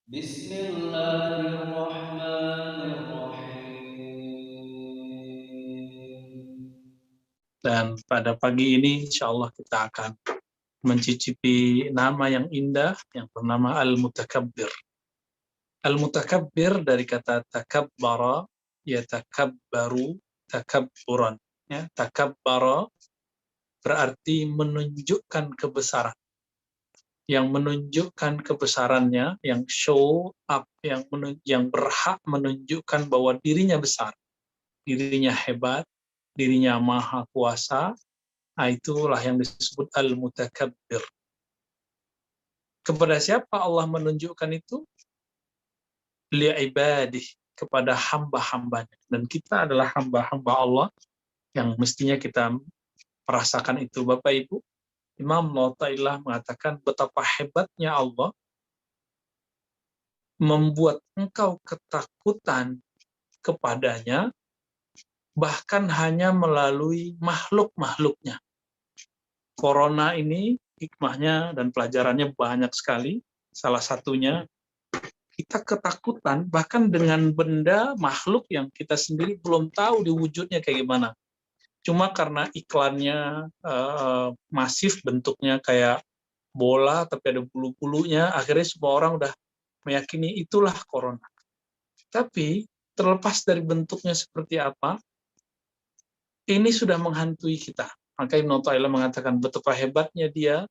بسم الله الرحمن الرحيم. Dan pada pagi ini insya Allah kita akan mencicipi nama yang indah yang bernama Al-Mutakabbir. Al-Mutakabbir dari kata takabbara, yatakabbaru, takabburan. Ya, takabbara berarti menunjukkan kebesaran. Yang menunjukkan kebesarannya, yang show up, yang berhak menunjukkan bahwa dirinya besar, dirinya hebat, dirinya maha kuasa. Nah, itulah yang disebut Al-Mutakabbir. Kepada siapa Allah menunjukkan itu? Li'ibadih, kepada hamba-hambanya. Dan kita adalah hamba-hamba Allah yang mestinya kita merasakan itu. Bapak Ibu, Imam Mu'tazilah mengatakan betapa hebatnya Allah membuat engkau ketakutan kepadanya, bahkan hanya melalui makhluk-makhluknya. Corona ini hikmahnya dan pelajarannya banyak sekali. Salah satunya, kita ketakutan bahkan dengan benda makhluk yang kita sendiri belum tahu di wujudnya kayak gimana. Cuma karena iklannya masif, bentuknya kayak bola tapi ada bulu-bulunya, akhirnya semua orang udah meyakini itulah corona. Tapi terlepas dari bentuknya seperti apa, ini sudah menghantui kita. Maka Ibnu Taimiyah mengatakan betapa hebatnya dia,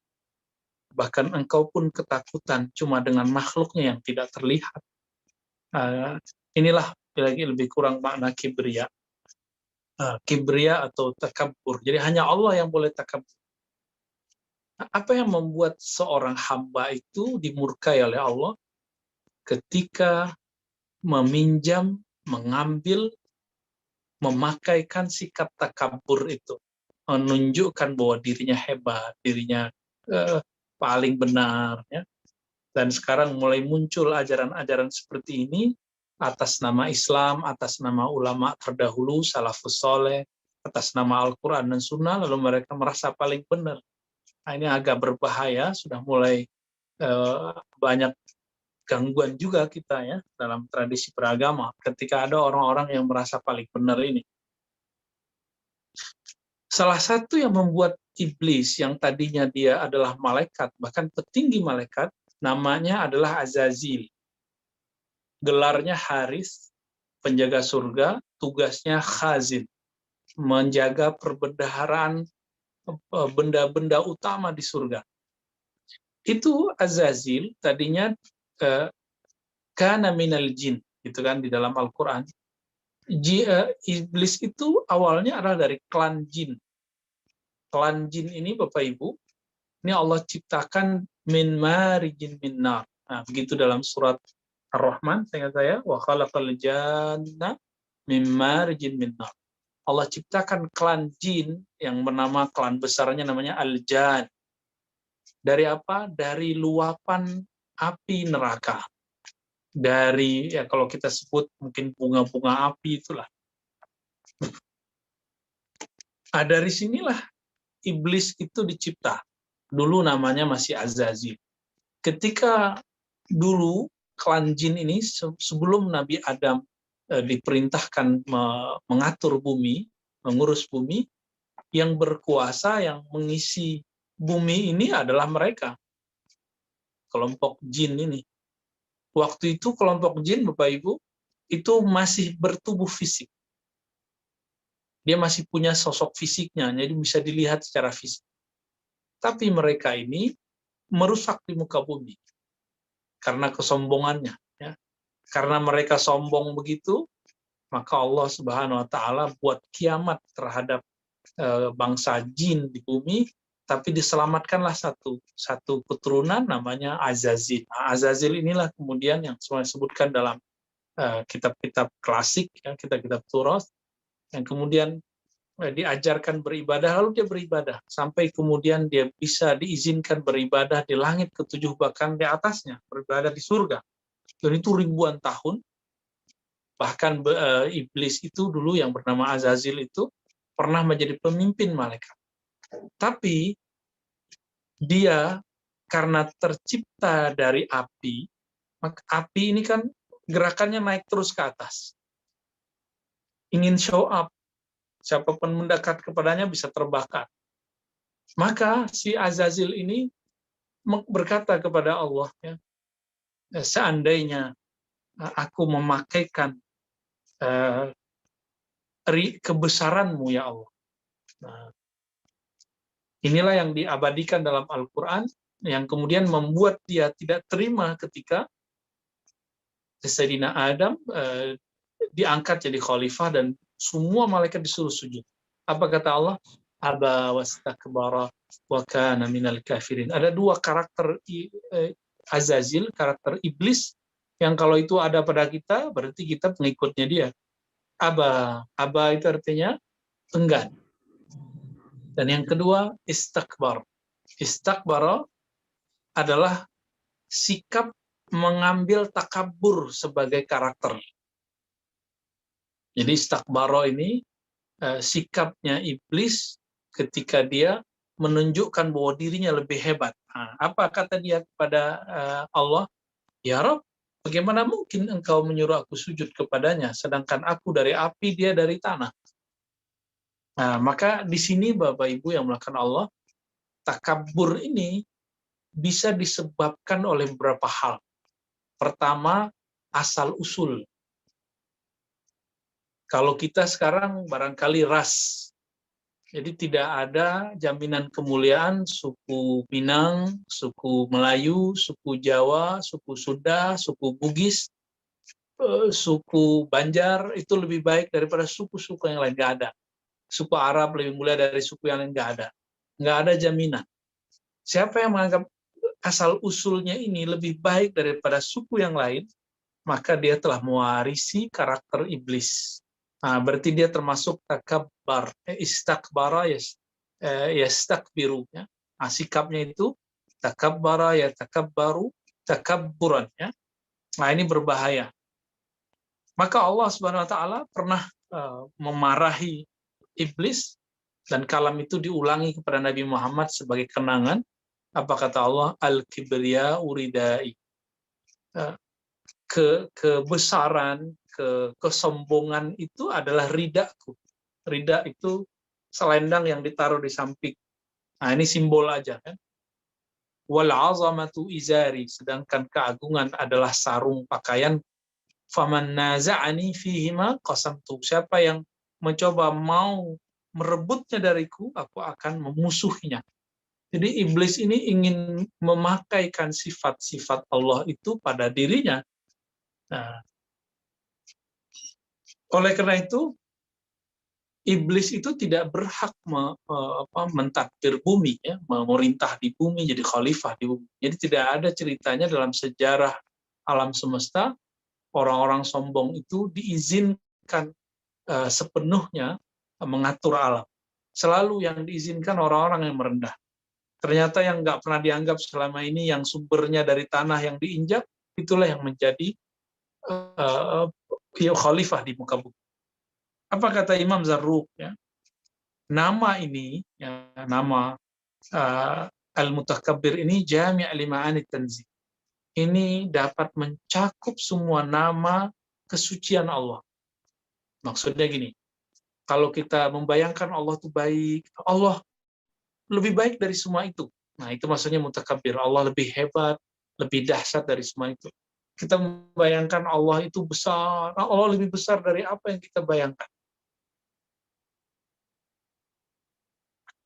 bahkan engkau pun ketakutan cuma dengan makhluknya yang tidak terlihat. Inilah lagi lebih kurang makna kibria. Kibria atau takabur. Jadi hanya Allah yang boleh takabur. Apa yang membuat seorang hamba itu dimurkai oleh Allah? Ketika meminjam, mengambil, memakaikan sikap takabur itu. Menunjukkan bahwa dirinya hebat, dirinya paling benar. Ya. Dan sekarang mulai muncul ajaran-ajaran seperti ini atas nama Islam, atas nama ulama terdahulu, salafus soleh, atas nama Al-Quran dan Sunnah, lalu mereka merasa paling benar. Nah, ini agak berbahaya, sudah mulai banyak gangguan juga kita ya dalam tradisi beragama ketika ada orang-orang yang merasa paling benar ini. Salah satu yang membuat iblis yang tadinya dia adalah malaikat, bahkan petinggi malaikat, namanya adalah Azazil. Gelarnya Haris, penjaga surga, tugasnya khazin, menjaga perbendaharaan benda-benda utama di surga. Itu Azazil tadinya kana minal jin, gitu kan di dalam Al-Qur'an. Iblis itu awalnya adalah dari klan jin. Klan jin ini Bapak Ibu, ini Allah ciptakan min marijin min nar. Nah, begitu dalam surat Ar-Rahman, saya wa khalaqal janna min marijin min nar. Allah ciptakan klan jin yang bernama, klan besarnya namanya Al-Jan. Dari apa? Dari luapan api neraka. Dari, ya kalau kita sebut mungkin bunga-bunga api itulah. Nah, dari sinilah iblis itu dicipta. Dulu namanya masih Azazil. Ketika dulu klan jin ini sebelum Nabi Adam diperintahkan mengatur bumi, mengurus bumi, yang berkuasa, yang mengisi bumi ini adalah mereka, kelompok jin ini. Waktu itu kelompok jin, Bapak Ibu, itu masih bertubuh fisik. Dia masih punya sosok fisiknya, jadi bisa dilihat secara fisik. Tapi mereka ini merusak di muka bumi karena kesombongannya. Ya. Karena mereka sombong begitu, maka Allah Subhanahu Wa Taala buat kiamat terhadap bangsa jin di bumi, tapi diselamatkanlah satu keturunan namanya Azazil. Nah, Azazil inilah kemudian yang semua disebutkan dalam kitab-kitab klasik, ya, kitab-kitab Taurat, yang kemudian diajarkan beribadah, lalu dia beribadah sampai kemudian dia bisa diizinkan beribadah di langit ketujuh, bahkan di atasnya beribadah di surga. Dan itu ribuan tahun. Bahkan iblis itu dulu yang bernama Azazil itu pernah menjadi pemimpin malaikat. Tapi dia karena tercipta dari api, Maka api ini kan gerakannya naik terus ke atas. Ingin show up. Siapapun mendekat kepadanya bisa terbakar. Maka si Azazil ini berkata kepada Allah, ya, seandainya aku memakaikan kebesaranmu ya Allah. Nah, inilah yang diabadikan dalam Al-Quran, yang kemudian membuat dia tidak terima ketika Sayyidina Adam diangkat jadi khalifah dan semua malaikat disuruh sujud. Apa kata Allah? Aba wastakbara wa kana minal kafirin. Ada dua karakter Azazil, karakter iblis, yang kalau itu ada pada kita, berarti kita pengikutnya dia. Aba itu artinya enggan. Dan yang kedua, istakbar. Istakbara adalah sikap mengambil takabur sebagai karakter. Jadi istakbara ini sikapnya iblis ketika dia menunjukkan bahwa dirinya lebih hebat. Nah, apa kata dia kepada Allah? Ya Rabb, bagaimana mungkin engkau menyuruh aku sujud kepadanya, sedangkan aku dari api, dia dari tanah. Nah, maka di sini Bapak Ibu yang melakukan Allah, takabur ini bisa disebabkan oleh beberapa hal. Pertama, asal usul. Kalau kita sekarang barangkali ras. Jadi tidak ada jaminan kemuliaan suku Minang, suku Melayu, suku Jawa, suku Sunda, suku Bugis, suku Banjar itu lebih baik daripada suku-suku yang lain. Nggak ada. Suku Arab lebih mulia dari suku yang lain, nggak ada. Nggak ada jaminan. Siapa yang menganggap asal usulnya ini lebih baik daripada suku yang lain, maka dia telah mewarisi karakter iblis. Nah, berarti dia termasuk takabbar, istakbara, yastakbiru. Ya. Nah, sikapnya itu takabbara, ya takabbaru, takabburan. Ya. Nah, ini berbahaya. Maka Allah Subhanahu Wa Taala pernah memarahi iblis, dan kalam itu diulangi kepada Nabi Muhammad sebagai kenangan. Apa kata Allah? Al-kibriya uridai. Kebesaran, kesombongan itu adalah ridaku. Rida itu selendang yang ditaruh di samping. Nah, ini simbol aja kan. Wal azamatu izari, sedangkan keagungan adalah sarung pakaian. Faman naza'ani fihima qasamtu. Siapa yang mencoba mau merebutnya dariku, aku akan memusuhinya. Jadi iblis ini ingin memakaikan sifat-sifat Allah itu pada dirinya. Nah, oleh karena itu, iblis itu tidak berhak mentadbir bumi, ya, memerintah di bumi, jadi khalifah di bumi. Jadi tidak ada ceritanya dalam sejarah alam semesta, orang-orang sombong itu diizinkan sepenuhnya mengatur alam. Selalu yang diizinkan orang-orang yang merendah. Ternyata yang nggak pernah dianggap selama ini, yang sumbernya dari tanah yang diinjak, itulah yang menjadi khalifah di muka bumi. Apa kata Imam Zarruq? Ya? Nama ini, ya, nama Al-Mutakabbir ini jami' li ma'ani tanzih. Ini dapat mencakup semua nama kesucian Allah. Maksudnya gini, kalau kita membayangkan Allah itu baik, Allah lebih baik dari semua itu. Nah, itu maksudnya mutakabbir. Allah lebih hebat, lebih dahsyat dari semua itu. Kita membayangkan Allah itu besar, Allah lebih besar dari apa yang kita bayangkan.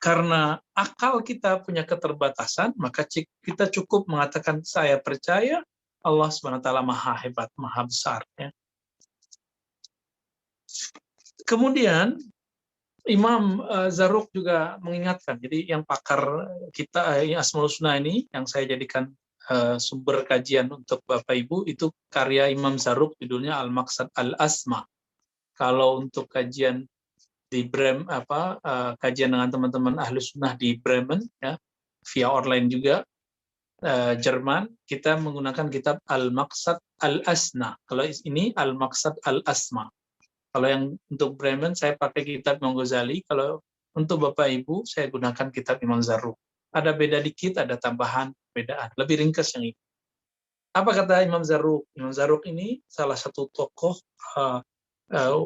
Karena akal kita punya keterbatasan, maka kita cukup mengatakan saya percaya Allah SWT maha hebat, maha besar. Ya. Kemudian Imam Zarruq juga mengingatkan, jadi yang pakar kita Asmaul Husna ini, yang saya jadikan sumber kajian untuk Bapak Ibu, itu karya Imam Zarruq, judulnya Al-Maqsad Al-Asma. Kalau untuk kajian di kajian dengan teman-teman Ahlu Sunnah di Bremen, ya, via online juga, Jerman, kita menggunakan kitab Al-Maqsad Al-Asna. Kalau ini Al-Maqsad Al-Asma. Kalau yang untuk Bremen, saya pakai kitab Imam Ghazali. Kalau untuk Bapak Ibu, saya gunakan kitab Imam Zarruq. Ada beda dikit, ada tambahan perbedaan. Lebih ringkas yang ini. Apa kata Imam Zarruq? Imam Zarruq ini salah satu tokoh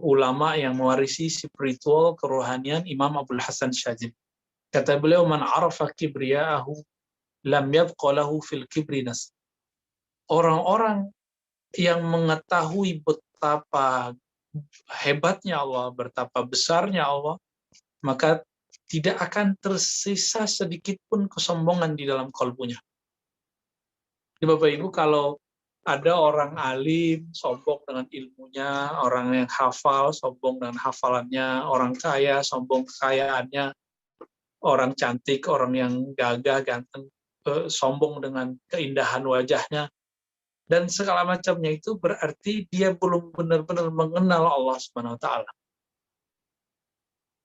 ulama yang mewarisi spiritual kerohanian Imam Abdul Hasan Syadzili. Kata beliau, man arafa kibriya'ahu lam yabqa lahu fil kibri nas. Orang-orang yang mengetahui betapa hebatnya Allah, betapa besarnya Allah, maka tidak akan tersisa sedikit pun kesombongan di dalam kalbunya. Jadi Bapak Ibu, kalau ada orang alim, sombong dengan ilmunya, orang yang hafal, sombong dengan hafalannya, orang kaya, sombong kekayaannya, orang cantik, orang yang gagah, ganteng, sombong dengan keindahan wajahnya, dan segala macamnya, itu berarti dia belum benar-benar mengenal Allah Subhanahu wa Ta'ala.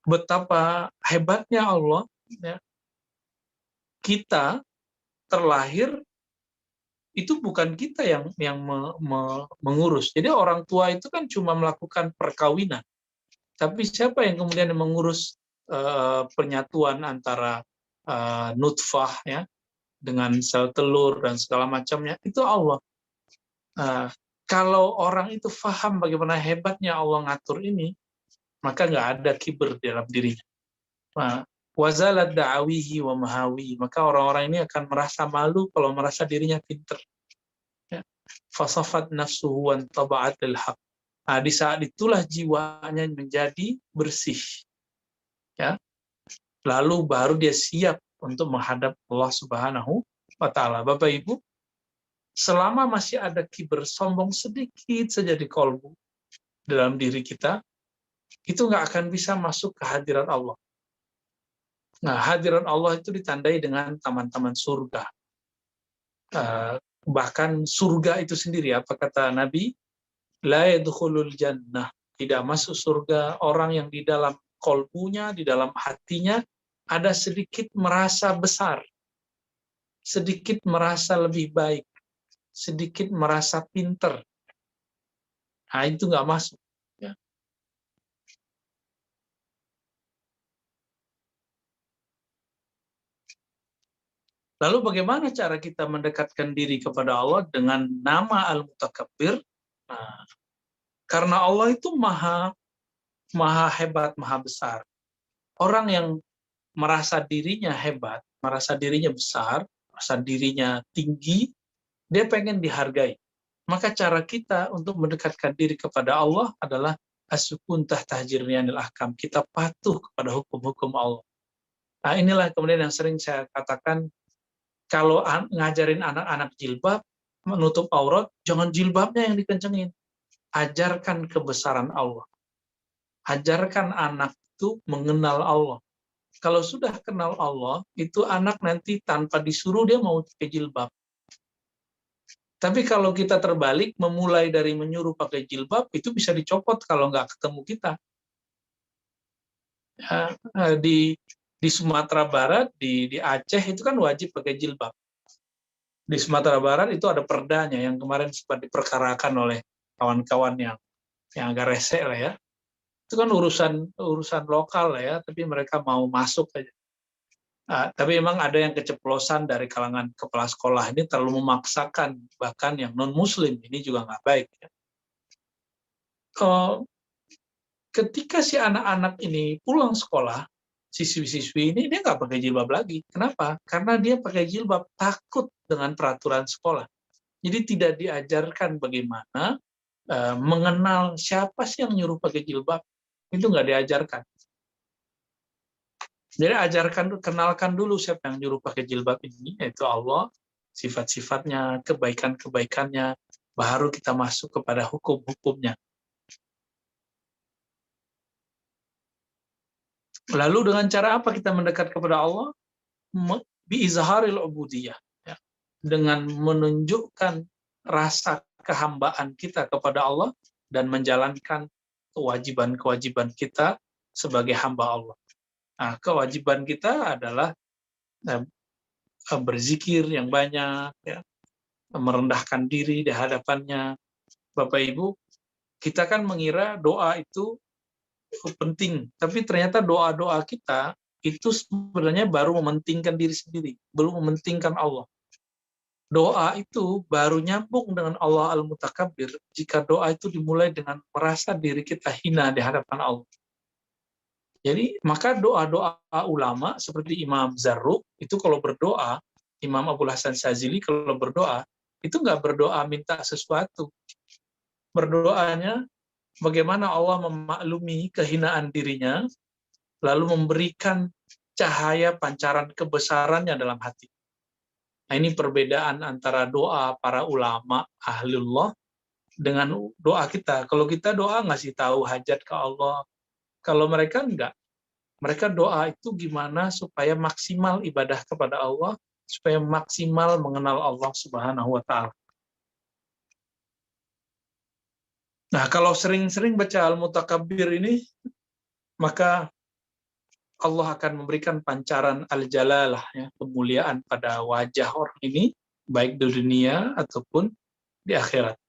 Betapa hebatnya Allah, ya. Kita terlahir itu bukan kita yang mengurus. Jadi orang tua itu kan cuma melakukan perkawinan. Tapi siapa yang kemudian mengurus penyatuan antara nutfah, ya, dengan sel telur dan segala macamnya, itu Allah. Kalau orang itu paham bagaimana hebatnya Allah ngatur ini, maka nggak ada kibir dalam dirinya. Wazalat da'awihi wa mahawi, maka orang-orang ini akan merasa malu kalau merasa dirinya pinter. Ya. Fasafat nafsuhu wan taba'at lil haq. Di saat itulah jiwanya menjadi bersih. Ya. Lalu baru dia siap untuk menghadap Allah Subhanahu wa Ta'ala. Bapak Ibu, selama masih ada kibir, sombong sedikit saja di kolbu dalam diri kita, itu nggak akan bisa masuk ke hadirat Allah. Nah, hadirat Allah itu ditandai dengan taman-taman surga. Bahkan surga itu sendiri, apa kata Nabi? La yadkhulul jannah. Tidak masuk surga orang yang di dalam kolbunya, di dalam hatinya, ada sedikit merasa besar, sedikit merasa lebih baik, sedikit merasa pinter. Nah, itu nggak masuk. Ya. Lalu bagaimana cara kita mendekatkan diri kepada Allah dengan nama Al-Mutakabbir? Nah, karena Allah itu maha hebat, maha besar. Orang yang merasa dirinya hebat, merasa dirinya besar, merasa dirinya tinggi, dia pengen dihargai. Maka cara kita untuk mendekatkan diri kepada Allah adalah as-sukun tahta jirniyanil ahkam. Kita patuh kepada hukum-hukum Allah. Nah, inilah kemudian yang sering saya katakan, kalau ngajarin anak-anak jilbab, menutup aurat, jangan jilbabnya yang dikencengin. Ajarkan kebesaran Allah. Ajarkan anak itu mengenal Allah. Kalau sudah kenal Allah, itu anak nanti tanpa disuruh dia mau pakai jilbab. Tapi kalau kita terbalik, memulai dari menyuruh pakai jilbab, itu bisa dicopot kalau nggak ketemu kita. Ya, di Sumatera Barat, di Aceh itu kan wajib pakai jilbab. Di Sumatera Barat itu ada perdanya yang kemarin sempat diperkarakan oleh kawan-kawan yang agak rese lah ya. Itu kan urusan lokal lah ya, tapi mereka mau masuk aja. Tapi memang ada yang keceplosan dari kalangan kepala sekolah ini terlalu memaksakan, bahkan yang non-muslim ini juga nggak baik. Ya. Ketika si anak-anak ini pulang sekolah, siswi-siswi ini dia nggak pakai jilbab lagi. Kenapa? Karena dia pakai jilbab takut dengan peraturan sekolah. Jadi tidak diajarkan bagaimana mengenal siapa sih yang nyuruh pakai jilbab. Itu nggak diajarkan. Jadi kenalkan dulu siapa yang nyuruh pakai jilbab ini, yaitu Allah, sifat-sifatnya, kebaikan-kebaikannya, baru kita masuk kepada hukum-hukumnya. Lalu dengan cara apa kita mendekat kepada Allah? Biizharil ubudiyah, ya. Dengan menunjukkan rasa kehambaan kita kepada Allah dan menjalankan kewajiban-kewajiban kita sebagai hamba Allah. Nah, kewajiban kita adalah berzikir yang banyak, ya, merendahkan diri di hadapannya. Bapak Ibu, kita kan mengira doa itu penting, tapi ternyata doa-doa kita itu sebenarnya baru mementingkan diri sendiri, belum mementingkan Allah. doa itu baru nyambung dengan Allah Al-Mutakabbir jika doa itu dimulai dengan merasa diri kita hina di hadapan Allah. Jadi maka doa-doa ulama seperti Imam Zarruq itu kalau berdoa, Imam Abul Hasan Syazili kalau berdoa, itu nggak berdoa minta sesuatu. Berdoanya bagaimana Allah memaklumi kehinaan dirinya, lalu memberikan cahaya pancaran kebesarannya dalam hati. Nah, ini perbedaan antara doa para ulama ahlullah dengan doa kita. Kalau kita doa ngasih tahu hajat ke Allah. Kalau mereka enggak. Mereka doa itu gimana supaya maksimal ibadah kepada Allah, supaya maksimal mengenal Allah Subhanahu wa Ta'ala. Nah, kalau sering-sering baca Al-Mutakabbir ini, maka Allah akan memberikan pancaran al-jalalah, ya, kemuliaan pada wajah orang ini, baik di dunia ataupun di akhirat.